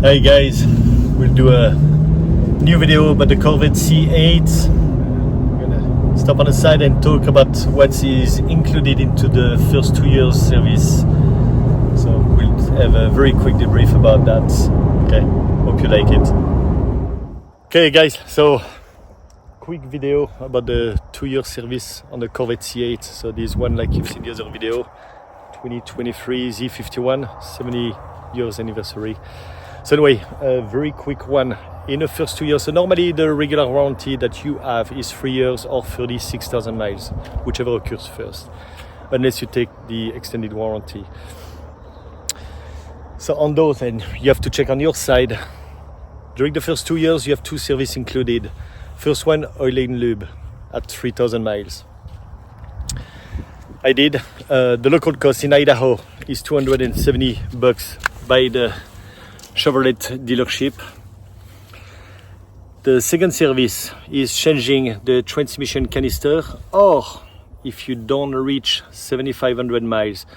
Hi guys, we'll do a new video about the Corvette C8. I'm gonna stop on the side and talk about what is included into the first 2 years service. So we'll have a very quick debrief about that. Okay, hope you like it. Okay guys, so quick video about the 2 year service on the Corvette C8. So this one, like you've seen the other video, 2023 Z51, 70 years anniversary. So anyway, a very quick one in the first 2 years. So normally the regular warranty that you have is 3 years or 36,000 miles, whichever occurs first, unless you take the extended warranty. So on those, and you have to check on your side. During the first 2 years, you have 2 services included. First one, oil and lube at 3,000 miles. I did. The local cost in Idaho is $270 by the Chevrolet dealership. The second service is changing the transmission canister, or if you don't reach 7,500 miles,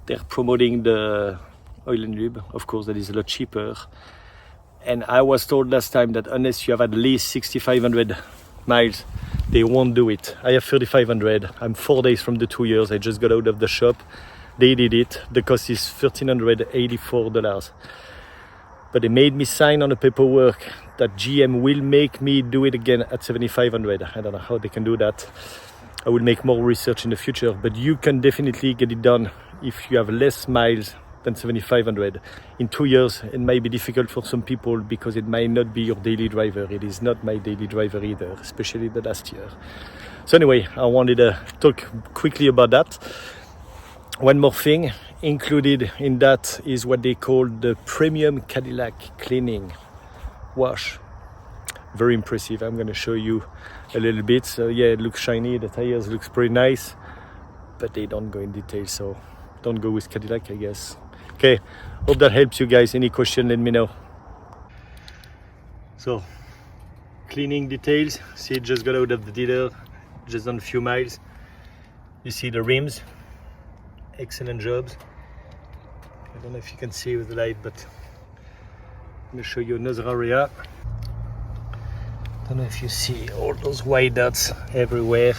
they're promoting the oil and lube. Of course, that is a lot cheaper. And I was told last time that unless you have at least 6,500 miles, they won't do it. I have 3,500. I'm 4 days from the 2 years. I just got out of the shop. They did it. The cost is $1,384. But they made me sign on the paperwork that GM will make me do it again at 7,500. I don't know how they can do that. I will make more research in the future, but you can definitely get it done if you have less miles than 7,500. In 2 years, it might be difficult for some people because it might not be your daily driver. It is not my daily driver either, especially the last year. So anyway, I wanted to talk quickly about that. One more thing included in that is what they call the premium Cadillac cleaning wash. Very impressive. I'm going to show you a little bit. So yeah, it looks shiny. The tires looks pretty nice, but they don't go in detail. So don't go with Cadillac, I guess. Okay, hope that helps you guys. Any question, let me know. So cleaning details. See, it just got out of the dealer, just done a few miles. You see the rims. Excellent jobs. I don't know if you can see with the light, but I'm going to show you another area. Don't know if you see all those white dots everywhere.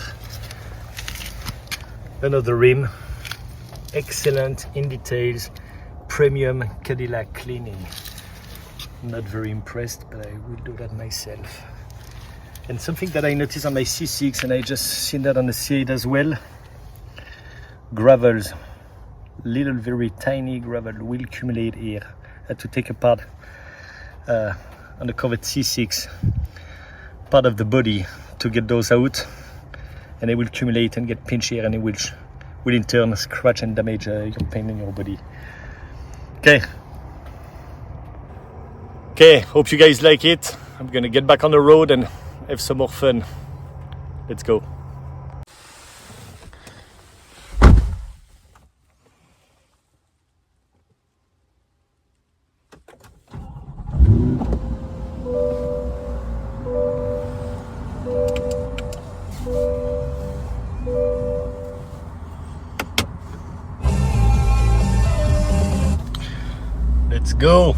Another rim. Excellent in details. Premium Cadillac cleaning. I'm not very impressed, but I will do that myself. And something that I noticed on my C6, and I just seen that on the C8 as well, gravels, little very tiny gravel will accumulate here. I had to take apart on the Corvette C6 part of the body to get those out, and they will accumulate and get pinched here, and it will in turn scratch and damage your paint in your body. Okay, hope you guys like it. I'm gonna get back on the road and have some more fun. Let's go. Let's go.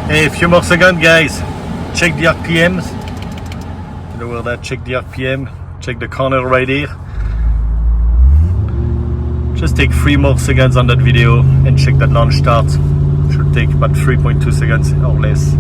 Hey, a few more seconds, guys. Check the RPMs. Lower that, check the RPM. Check the corner right here. Just take 3 more seconds on that video and check that launch start. Should take about 3.2 seconds or less.